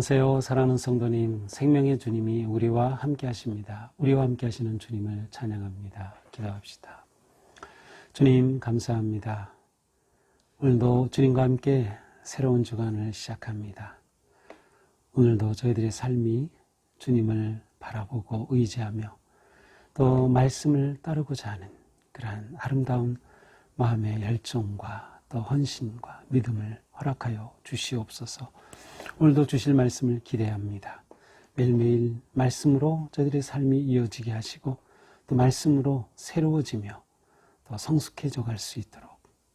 안녕하세요. 사랑하는 성도님, 생명의 주님이 우리와 함께 하십니다. 우리와 함께 하시는 주님을 찬양합니다. 기도합시다. 주님 감사합니다. 오늘도 주님과 함께 새로운 주간을 시작합니다. 오늘도 저희들의 삶이 주님을 바라보고 의지하며 또 말씀을 따르고자 하는 그러한 아름다운 마음의 열정과 또 헌신과 믿음을 허락하여 주시옵소서. 오늘도 주실 말씀을 기대합니다. 매일매일 말씀으로 저희들의 삶이 이어지게 하시고 또 말씀으로 새로워지며 또 성숙해져 갈 수 있도록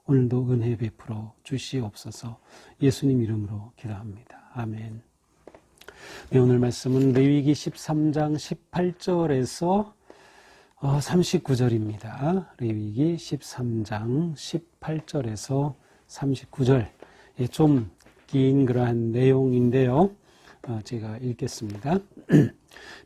오늘도 은혜 베풀어 주시옵소서. 예수님 이름으로 기도합니다. 아멘. 네, 오늘 말씀은 레위기 13장 18절에서 39절입니다. 레위기 13장 18절에서 39절. 좀 긴 그러한 내용인데요. 제가 읽겠습니다.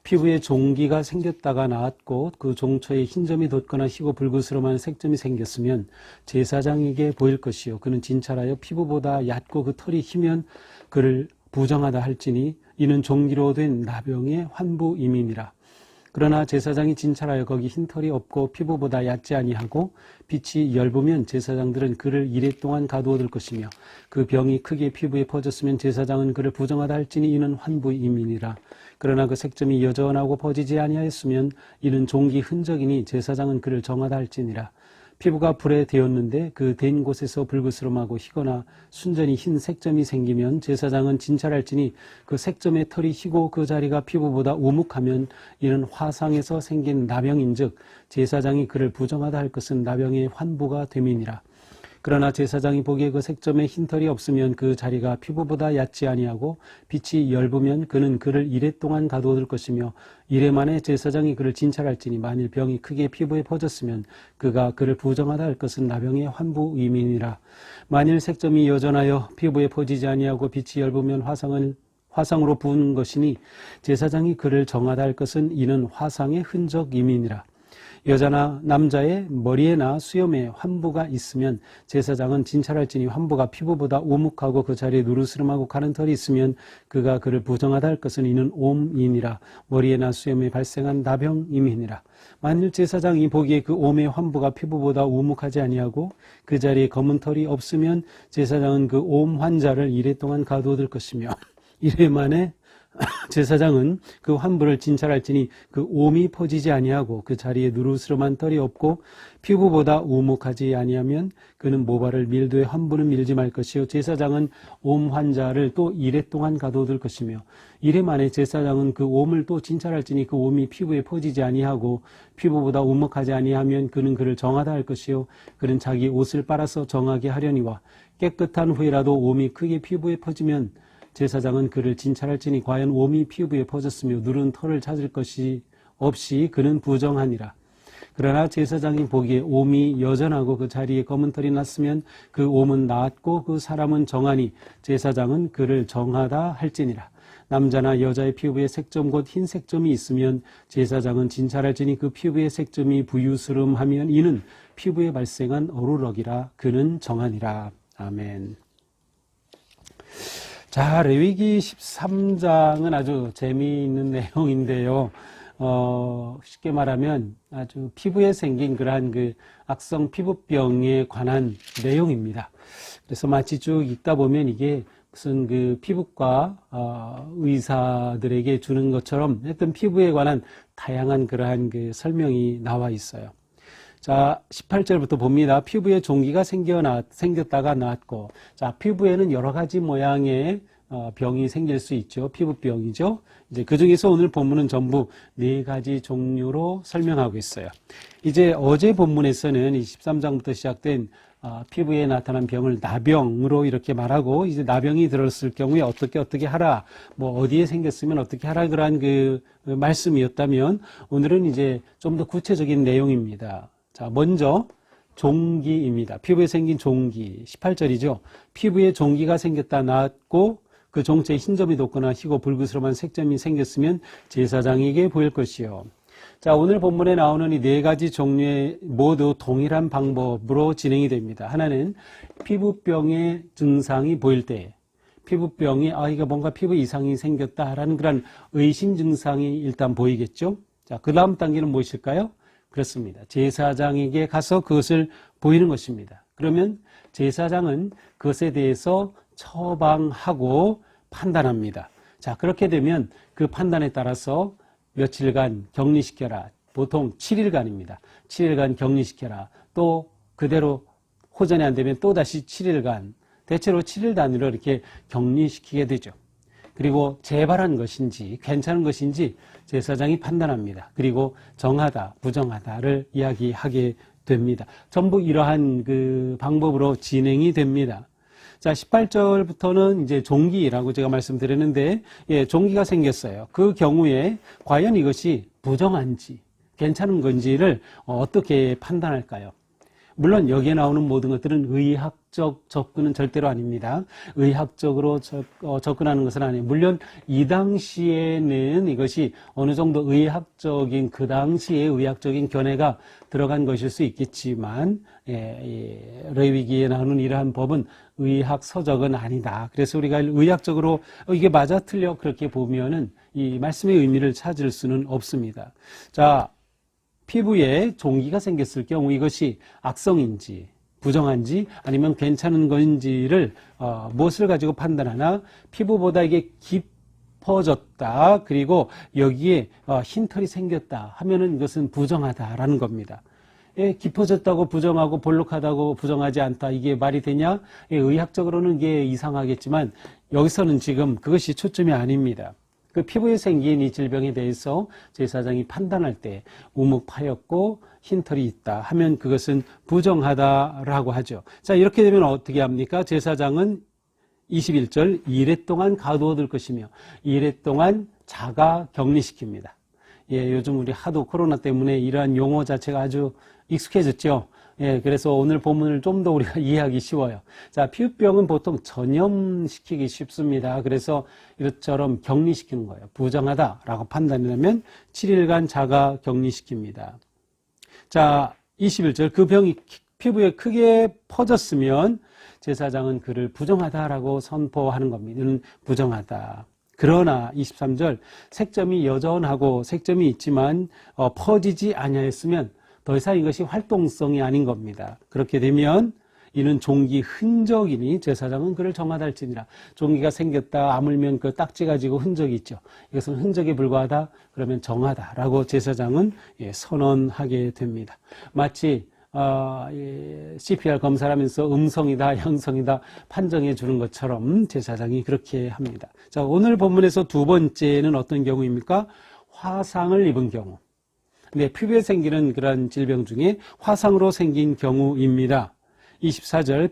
피부에 종기가 생겼다가 나았고 그 종처에 흰점이 돋거나 희고 불그스름한 색점이 생겼으면 제사장에게 보일 것이요 그는 진찰하여 피부보다 얕고 그 털이 희면 그를 부정하다 할지니 이는 종기로 된 나병의 환부임이니라. 그러나 제사장이 진찰하여 거기 흰 털이 없고 피부보다 얕지 아니하고 빛이 엷으면 제사장들은 그를 이레 동안 가두어둘 것이며 그 병이 크게 피부에 퍼졌으면 제사장은 그를 부정하다 할지니 이는 환부임이니라. 그러나 그 색점이 여전하고 퍼지지 아니하였으면 이는 종기 흔적이니 제사장은 그를 정하다 할지니라. 피부가 불에 데었는데 그 댄 곳에서 불그스름하고 희거나 순전히 흰 색점이 생기면 제사장은 진찰할지니 그 색점의 털이 희고 그 자리가 피부보다 우묵하면 이는 화상에서 생긴 나병인즉 제사장이 그를 부정하다 할 것은 나병의 환부가 됨이니라. 그러나 제사장이 보기에 그 색점에 흰 털이 없으면 그 자리가 피부보다 얕지 아니하고 빛이 엷으면 그는 그를 이레 동안 가두어둘 것이며 이레 만에 제사장이 그를 진찰할지니 만일 병이 크게 피부에 퍼졌으면 그가 그를 부정하다 할 것은 나병의 환부임이니라. 만일 색점이 여전하여 피부에 퍼지지 아니하고 빛이 엷으면 화상으로 부은 것이니 제사장이 그를 정하다 할 것은 이는 화상의 흔적임이니라. 여자나 남자의 머리에나 수염에 환부가 있으면 제사장은 진찰할지니 환부가 피부보다 우묵하고 그 자리에 누르스름하고 가는 털이 있으면 그가 그를 부정하다 할 것은 이는 옴이니라. 머리에나 수염에 발생한 나병임이니라. 만일 제사장이 보기에 그 옴의 환부가 피부보다 우묵하지 아니하고 그 자리에 검은 털이 없으면 제사장은 그 옴 환자를 이레 동안 가두어둘 것이며 이레 만에 제사장은 그 환부를 진찰할지니 그 옴이 퍼지지 아니하고 그 자리에 누르스름한 털이 없고 피부보다 우묵하지 아니하면 그는 모발을 밀되 환부는 밀지 말 것이요 제사장은 옴 환자를 또 이레 동안 가둬둘 것이며 이레 만에 제사장은 그 옴을 또 진찰할지니 그 옴이 피부에 퍼지지 아니하고 피부보다 우묵하지 아니하면 그는 그를 정하다 할 것이요 그는 자기 옷을 빨아서 정하게 하려니와 깨끗한 후에라도 옴이 크게 피부에 퍼지면 제사장은 그를 진찰할지니 과연 옴이 피부에 퍼졌으며 누른 털을 찾을 것이 없이 그는 부정하니라. 그러나 제사장이 보기에 옴이 여전하고 그 자리에 검은 털이 났으면 그 옴은 나았고 그 사람은 정하니 제사장은 그를 정하다 할지니라. 남자나 여자의 피부에 색점 곧 흰 색점이 있으면 제사장은 진찰할지니 그 피부의 색점이 부유스름하면 이는 피부에 발생한 어루럭이라. 그는 정하니라. 아멘. 자, 레위기 13장은 아주 재미있는 내용인데요. 쉽게 말하면 아주 피부에 생긴 그러한 그 악성 피부병에 관한 내용입니다. 그래서 마치 쭉 읽다 보면 이게 무슨 그 피부과 의사들에게 주는 것처럼 하여튼 피부에 관한 다양한 그러한 그 설명이 나와 있어요. 자, 18절부터 봅니다. 피부에 종기가 생겼다가 나았고, 자, 피부에는 여러 가지 모양의 병이 생길 수 있죠. 피부병이죠. 이제 그 중에서 오늘 본문은 전부 4가지 종류로 설명하고 있어요. 이제 어제 본문에서는 이 13장부터 시작된 피부에 나타난 병을 나병으로 이렇게 말하고, 이제 나병이 들었을 경우에 어떻게 하라, 뭐 어디에 생겼으면 어떻게 하라, 그러한 그 말씀이었다면, 오늘은 이제 좀 더 구체적인 내용입니다. 자, 먼저 종기입니다. 피부에 생긴 종기. 18절이죠. 피부에 종기가 생겼다 나았고 그 종체에 흰점이 돋거나 희고 불그스름한 색점이 생겼으면 제사장에게 보일 것이요. 자, 오늘 본문에 나오는 이 4가지 종류의 모두 동일한 방법으로 진행이 됩니다. 하나는 피부병의 증상이 보일 때, 피부병이 이게 뭔가 피부 이상이 생겼다라는 그런 의심 증상이 일단 보이겠죠. 자, 그 다음 단계는 무엇일까요? 그렇습니다. 제사장에게 가서 그것을 보이는 것입니다. 그러면 제사장은 그것에 대해서 처방하고 판단합니다. 자, 그렇게 되면 그 판단에 따라서 며칠간 격리시켜라. 보통 7일간입니다. 7일간 격리시켜라. 또 그대로 호전이 안 되면 또다시 7일간, 대체로 7일 단위로 이렇게 격리시키게 되죠. 그리고 재발한 것인지 괜찮은 것인지 제사장이 판단합니다. 그리고 정하다, 부정하다를 이야기하게 됩니다. 전부 이러한 그 방법으로 진행이 됩니다. 자, 18절부터는 이제 종기라고 제가 말씀드렸는데, 종기가 생겼어요. 그 경우에 과연 이것이 부정한지 괜찮은 건지를 어떻게 판단할까요? 물론 여기에 나오는 모든 것들은 의학적 접근은 절대로 아닙니다. 의학적으로 접근하는 것은 아니에요. 물론 이 당시에는 이것이 어느 정도 의학적인, 그 당시에 의학적인 견해가 들어간 것일 수 있겠지만, 레위기에 나오는 이러한 법은 의학 서적은 아니다. 그래서 우리가 의학적으로 이게 맞아 틀려 그렇게 보면은 이 말씀의 의미를 찾을 수는 없습니다. 자, 피부에 종기가 생겼을 경우 이것이 악성인지 부정한지 아니면 괜찮은 건지를 무엇을 가지고 판단하나, 피부보다 이게 깊어졌다, 그리고 여기에 흰 털이 생겼다 하면은 이것은 부정하다라는 겁니다. 깊어졌다고 부정하고 볼록하다고 부정하지 않다, 이게 말이 되냐? 의학적으로는 이게 이상하겠지만 여기서는 지금 그것이 초점이 아닙니다. 그 피부에 생긴 이 질병에 대해서 제사장이 판단할 때 우묵 파였고 흰털이 있다 하면 그것은 부정하다라고 하죠. 자, 이렇게 되면 어떻게 합니까? 제사장은 21절 2일 동안 가두어둘 것이며 2일 동안 자가 격리시킵니다. 요즘 우리 하도 코로나 때문에 이러한 용어 자체가 아주 익숙해졌죠. 그래서 오늘 본문을 좀 더 우리가 이해하기 쉬워요. 자, 피부병은 보통 전염시키기 쉽습니다. 그래서 이것처럼 격리시키는 거예요. 부정하다라고 판단하면 7일간 자가 격리시킵니다. 자, 21절 그 병이 피부에 크게 퍼졌으면 제사장은 그를 부정하다라고 선포하는 겁니다. 이는 부정하다. 그러나 23절 색점이 여전하고 색점이 있지만 퍼지지 아니하였으면 더 이상 이것이 활동성이 아닌 겁니다. 그렇게 되면 이는 종기 흔적이니 제사장은 그를 정하다 할지니라. 종기가 생겼다, 아물면 그 딱지 가지고 흔적이 있죠. 이것은 흔적에 불과하다, 그러면 정하다라고 제사장은 선언하게 됩니다. 마치 CPR 검사를 하면서 음성이다, 양성이다 판정해 주는 것처럼 제사장이 그렇게 합니다. 자, 오늘 본문에서 두 번째는 어떤 경우입니까? 화상을 입은 경우. 피부에 생기는 그런 질병 중에 화상으로 생긴 경우입니다. 24절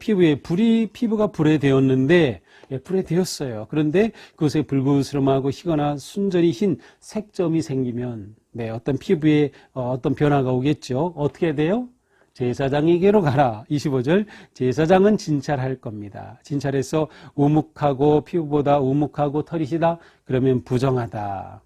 피부가 불에 되었는데, 불에 되었어요. 그런데 그것에 불구스름하고 희거나 순전히 흰 색점이 생기면 어떤 피부에 어떤 변화가 오겠죠. 어떻게 돼요? 제사장에게로 가라. 25절 제사장은 진찰할 겁니다. 진찰해서 우묵하고 피부보다 우묵하고 털이 시다, 그러면 부정하다.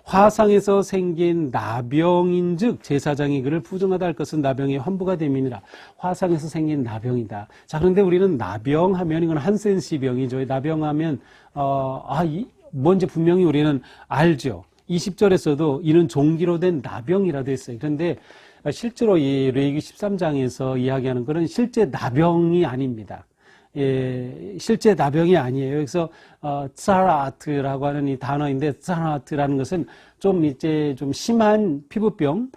화상에서 생긴 나병인즉 제사장이 그를 부정하다 할 것은 나병의 환부가 됨이니라. 화상에서 생긴 나병이다. 자, 그런데 우리는 나병하면 이건 한센시 병이죠. 나병하면 뭔지 분명히 우리는 알죠. 20절에서도 이는 종기로 된 나병이라 돼 있어요. 그런데 실제로 이 레위기 13장에서 이야기하는 것은 실제 나병이 아닙니다. 실제 나병이 아니에요. 그래서 짜라트라고 하는 이 단어인데, 짜라트라는 것은 좀 심한 피부병,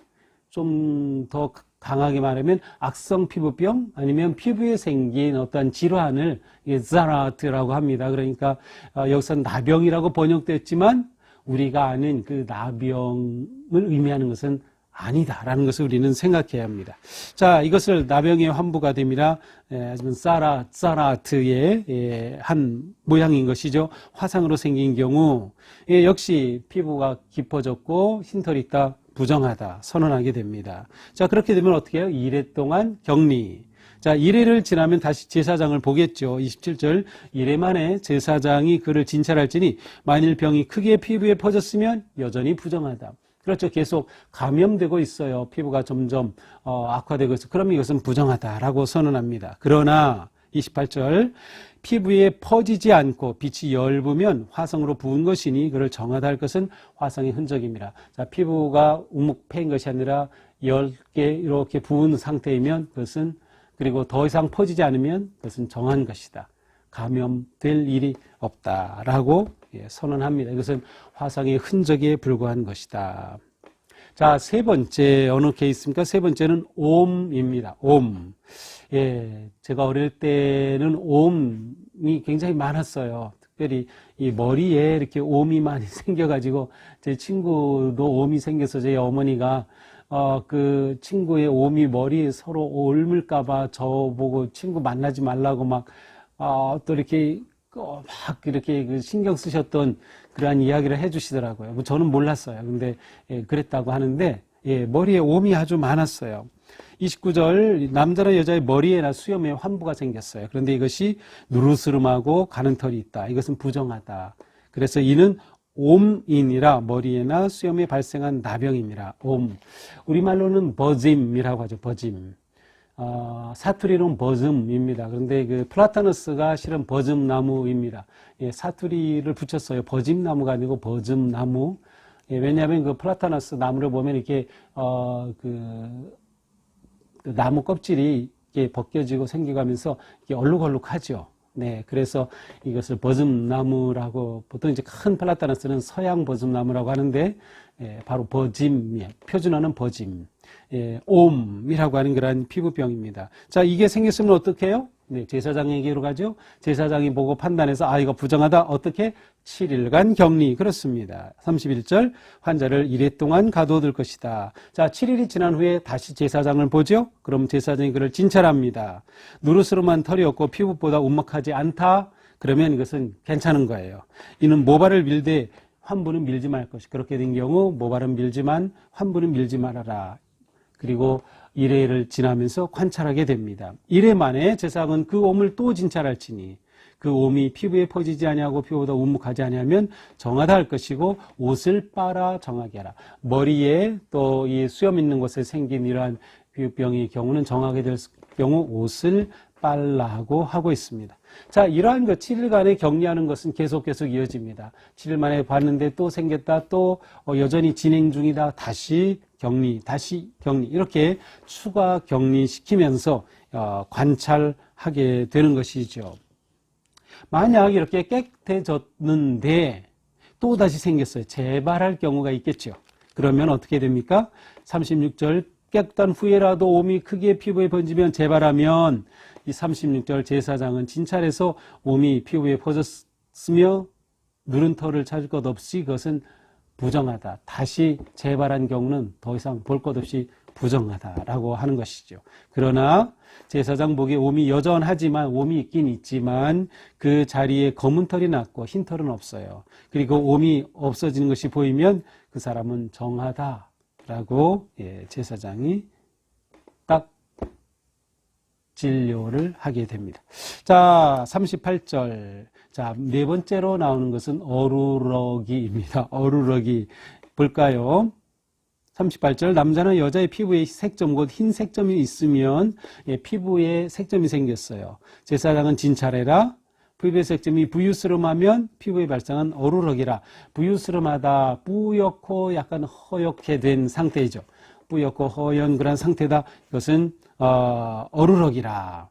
좀 더 강하게 말하면 악성 피부병, 아니면 피부에 생긴 어떤 질환을 짜라트라고 합니다. 그러니까 여기서 나병이라고 번역됐지만 우리가 아는 그 나병을 의미하는 것은 아니다라는 것을 우리는 생각해야 합니다. 자, 이것을 나병의 환부가 됩니다. 하지만 짜라트의 한 모양인 것이죠. 화상으로 생긴 경우 역시 피부가 깊어졌고 흰털이 있다, 부정하다 선언하게 됩니다. 자, 그렇게 되면 어떻게 해요? 2일 동안 격리. 자, 1회를 지나면 다시 제사장을 보겠죠. 27절 1회 만에 제사장이 그를 진찰할지니 만일 병이 크게 피부에 퍼졌으면 여전히 부정하다. 그렇죠. 계속 감염되고 있어요. 피부가 점점 악화되고 있어요. 그러면 이것은 부정하다라고 선언합니다. 그러나 28절 피부에 퍼지지 않고 빛이 엷으면 화성으로 부은 것이니 그를 정하다 할 것은 화성의 흔적입니다. 자, 피부가 우묵 패인 것이 아니라 10개 이렇게 부은 상태이면 그것은, 그리고 더 이상 퍼지지 않으면 그것은 정한 것이다. 감염될 일이 없다라고 선언합니다. 이것은 화성의 흔적에 불과한 것이다. 자, 세 번째 어느 케이스입니까? 세 번째는 옴입니다. 옴. 예, 제가 어릴 때는 옴이 굉장히 많았어요. 특별히 이 머리에 이렇게 옴이 많이 생겨가지고 제 친구도 옴이 생겨서 저희 어머니가 그 친구의 옴이 머리에 서로 옮을까봐 저보고 친구 만나지 말라고 막 또 이렇게 막 이렇게 신경 쓰셨던 그러한 이야기를 해주시더라고요. 뭐 저는 몰랐어요. 근데 그랬다고 하는데 머리에 옴이 아주 많았어요. 29절 남자나 여자의 머리에나 수염에 환부가 생겼어요. 그런데 이것이 누르스름하고 가는 털이 있다. 이것은 부정하다. 그래서 이는 옴이니라 머리에나 수염에 발생한 나병입니다. 옴. 우리말로는 버짐이라고 하죠. 버짐. 사투리는 버즘입니다. 그런데 그 플라타너스가 실은 버즘나무입니다. 예, 사투리를 붙였어요. 버짐나무가 아니고 버즘나무. 예, 왜냐하면 그 플라타너스 나무를 보면 이렇게 그 나무 껍질이 이렇게 벗겨지고 생겨가면서 이게 얼룩얼룩하죠. 네, 그래서 이것을 버즘나무라고, 보통 이제 큰 플라타너스는 서양 버즘나무라고 하는데, 바로 버짐, 표준어는 버짐, 옴이라고 하는 그런 피부병입니다. 자, 이게 생겼으면 어떻게 해요? 네, 제사장에게로 가죠. 제사장이 보고 판단해서 이거 부정하다. 어떻게? 7일간 격리. 그렇습니다. 31절 환자를 1회 동안 가둬둘 것이다. 자, 7일이 지난 후에 다시 제사장을 보죠. 그럼 제사장이 그를 진찰합니다. 누르스름한 털이 없고 피부보다 움막하지 않다. 그러면 이것은 괜찮은 거예요. 이는 모발을 밀되 환부는 밀지 말 것이. 그렇게 된 경우 모발은 밀지만 환부는 밀지 말아라. 그리고 1회를 지나면서 관찰하게 됩니다. 1회 만에 제사장은 그 옴을 또 진찰할지니 그 옴이 피부에 퍼지지 아니하고 피부보다 우묵하지 아니하면 정하다 할 것이고 옷을 빨아 정하게 하라. 머리에 또 이 수염 있는 곳에 생긴 이러한 피부병의 경우는 정하게 될 경우 옷을 빨라고 하고 있습니다. 자, 이러한 7일간의 격리하는 것은 계속 이어집니다. 7일 만에 봤는데 또 생겼다, 또 여전히 진행 중이다, 다시 격리, 다시 격리, 이렇게 추가 격리시키면서 관찰하게 되는 것이죠. 만약 이렇게 깨끗해졌는데 또 다시 생겼어요. 재발할 경우가 있겠죠. 그러면 어떻게 됩니까? 36절 깨끗한 후에라도 옴이 크게 피부에 번지면 재발하면 이 36절 제사장은 진찰해서 옴이 피부에 퍼졌으며 누른 털을 찾을 것 없이 그것은 부정하다. 다시 재발한 경우는 더 이상 볼 것 없이 부정하다라고 하는 것이죠. 그러나 제사장 보기에 옴이 여전하지만, 옴이 있긴 있지만 그 자리에 검은 털이 났고 흰 털은 없어요. 그리고 옴이 없어지는 것이 보이면 그 사람은 정하다라고 제사장이 딱 진료를 하게 됩니다. 자, 38절. 자, 네 번째로 나오는 것은 어루러기입니다. 어루러기. 볼까요? 38절. 남자나 여자의 피부에 색점, 곧 흰 색점이 있으면 피부에 색점이 생겼어요. 제사장은 진찰해라. 피부의 색점이 부유스름하면 피부에 발생한 어루러기라. 부유스름하다, 뿌옇고 약간 허옇게 된 상태이죠. 뿌옇고 허연 그런 상태다. 이것은 어루러기라.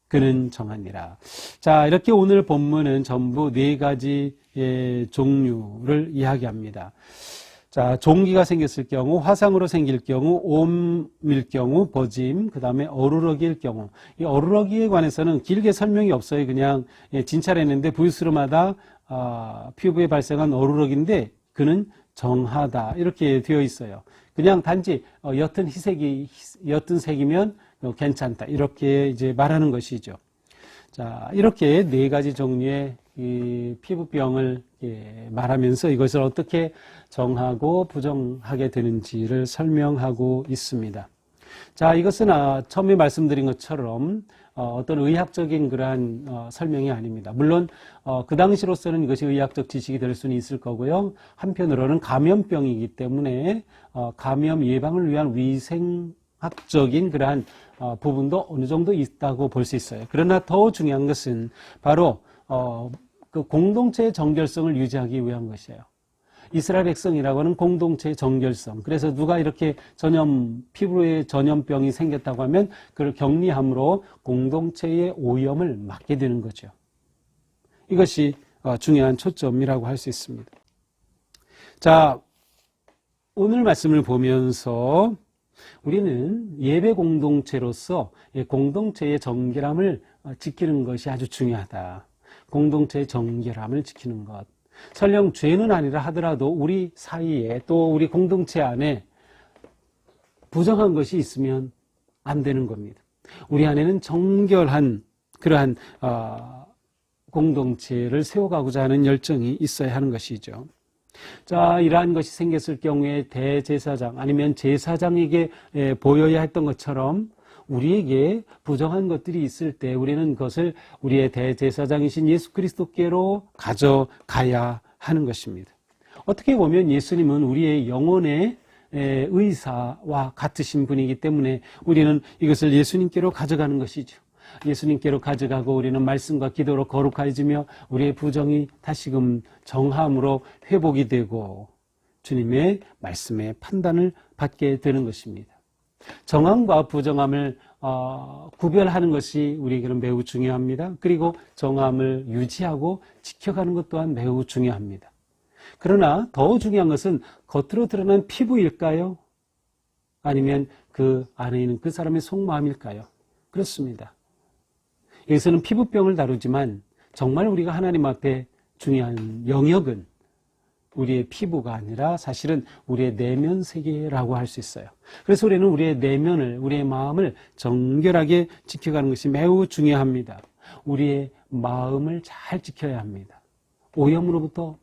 그는 정하니라. 자, 이렇게 오늘 본문은 전부 4가지의 종류를 이야기합니다. 자, 종기가 생겼을 경우, 화상으로 생길 경우, 옴일 경우, 버짐, 그 다음에 어루러기일 경우. 이 어루러기에 관해서는 길게 설명이 없어요. 그냥 진찰했는데 부유스름하다, 피부에 발생한 어루러기인데 그는 정하다. 이렇게 되어 있어요. 그냥 단지 옅은 옅은 색이면 괜찮다. 이렇게 이제 말하는 것이죠. 자, 이렇게 4가지 종류의 이 피부병을 말하면서 이것을 어떻게 정하고 부정하게 되는지를 설명하고 있습니다. 자, 이것은 처음에 말씀드린 것처럼 어떤 의학적인 그러한 설명이 아닙니다. 물론 그 당시로서는 이것이 의학적 지식이 될 수는 있을 거고요. 한편으로는 감염병이기 때문에 감염 예방을 위한 위생한 종합적인 그러한 부분도 어느 정도 있다고 볼 수 있어요. 그러나 더 중요한 것은 바로 그 공동체의 정결성을 유지하기 위한 것이에요. 이스라엘 백성이라고 하는 공동체의 정결성. 그래서 누가 이렇게 피부에 전염병이 생겼다고 하면 그걸 격리함으로 공동체의 오염을 막게 되는 거죠. 이것이 중요한 초점이라고 할 수 있습니다. 자, 오늘 말씀을 보면서 우리는 예배 공동체로서 공동체의 정결함을 지키는 것이 아주 중요하다. 공동체의 정결함을 지키는 것. 설령 죄는 아니라 하더라도 우리 사이에 또 우리 공동체 안에 부정한 것이 있으면 안 되는 겁니다. 우리 안에는 정결한 그러한 공동체를 세워가고자 하는 열정이 있어야 하는 것이죠. 자, 이러한 것이 생겼을 경우에 대제사장 아니면 제사장에게 보여야 했던 것처럼 우리에게 부정한 것들이 있을 때 우리는 그것을 우리의 대제사장이신 예수 그리스도께로 가져가야 하는 것입니다. 어떻게 보면 예수님은 우리의 영혼의 의사와 같으신 분이기 때문에 우리는 이것을 예수님께로 가져가는 것이죠. 예수님께로 가져가고 우리는 말씀과 기도로 거룩해지며 우리의 부정이 다시금 정함으로 회복이 되고 주님의 말씀의 판단을 받게 되는 것입니다. 정함과 부정함을 구별하는 것이 우리에게는 매우 중요합니다. 그리고 정함을 유지하고 지켜가는 것 또한 매우 중요합니다. 그러나 더 중요한 것은 겉으로 드러난 피부일까요? 아니면 그 안에 있는 그 사람의 속마음일까요? 그렇습니다. 여기서는 피부병을 다루지만 정말 우리가 하나님 앞에 중요한 영역은 우리의 피부가 아니라 사실은 우리의 내면 세계라고 할 수 있어요. 그래서 우리는 우리의 내면을, 우리의 마음을 정결하게 지켜가는 것이 매우 중요합니다. 우리의 마음을 잘 지켜야 합니다. 오염으로부터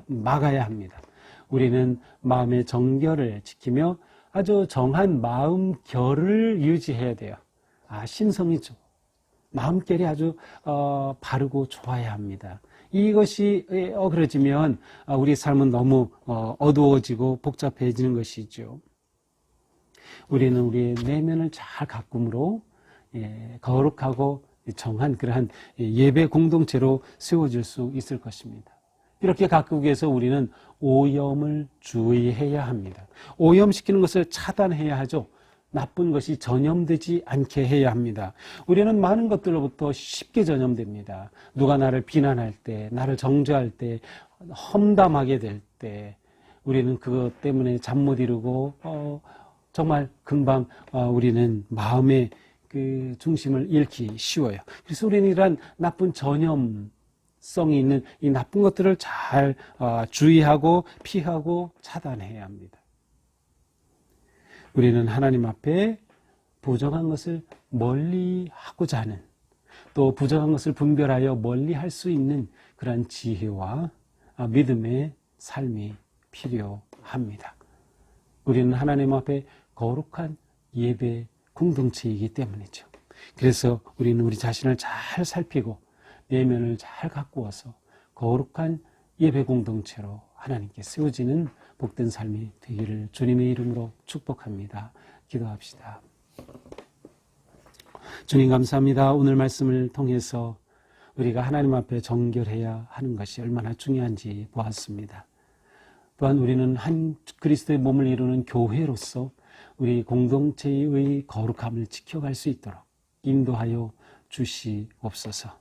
막아야 합니다. 우리는 마음의 정결을 지키며 아주 정한 마음 결을 유지해야 돼요. 신성이죠. 마음결이 아주 바르고 좋아야 합니다. 이것이 어그러지면 우리 삶은 너무 어두워지고 복잡해지는 것이죠. 우리는 우리의 내면을 잘 가꿈으로 거룩하고 정한 그러한 예배 공동체로 세워질 수 있을 것입니다. 이렇게 가꾸기 위해서 우리는 오염을 주의해야 합니다. 오염시키는 것을 차단해야 하죠. 나쁜 것이 전염되지 않게 해야 합니다. 우리는 많은 것들로부터 쉽게 전염됩니다. 누가 나를 비난할 때, 나를 정죄할 때, 험담하게 될 때 우리는 그것 때문에 잠 못 이루고 정말 금방 우리는 마음의 그 중심을 잃기 쉬워요. 그래서 우리는 이러한 나쁜 전염성이 있는 이 나쁜 것들을 잘 주의하고 피하고 차단해야 합니다. 우리는 하나님 앞에 부정한 것을 멀리하고자 하는, 또 부정한 것을 분별하여 멀리할 수 있는 그러한 지혜와 믿음의 삶이 필요합니다. 우리는 하나님 앞에 거룩한 예배 공동체이기 때문이죠. 그래서 우리는 우리 자신을 잘 살피고 내면을 잘 가꾸어서 거룩한 예배 공동체로 하나님께 세워지는 복된 삶이 되기를 주님의 이름으로 축복합니다. 기도합시다. 주님 감사합니다. 오늘 말씀을 통해서 우리가 하나님 앞에 정결해야 하는 것이 얼마나 중요한지 보았습니다. 또한 우리는 한 그리스도의 몸을 이루는 교회로서 우리 공동체의 거룩함을 지켜갈 수 있도록 인도하여 주시옵소서.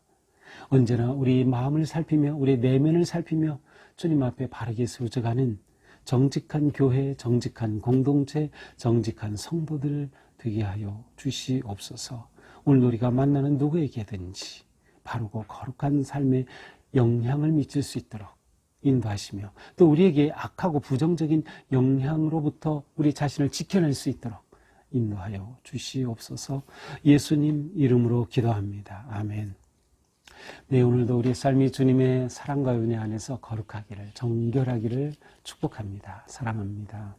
언제나 우리 마음을 살피며 우리 내면을 살피며 주님 앞에 바르게 세워져가는 정직한 교회, 정직한 공동체, 정직한 성도들 되게 하여 주시옵소서. 오늘 우리가 만나는 누구에게든지 바르고 거룩한 삶에 영향을 미칠 수 있도록 인도하시며 또 우리에게 악하고 부정적인 영향으로부터 우리 자신을 지켜낼 수 있도록 인도하여 주시옵소서. 예수님 이름으로 기도합니다. 아멘. 네, 오늘도 우리의 삶이 주님의 사랑과 은혜 안에서 거룩하기를, 정결하기를 축복합니다. 사랑합니다.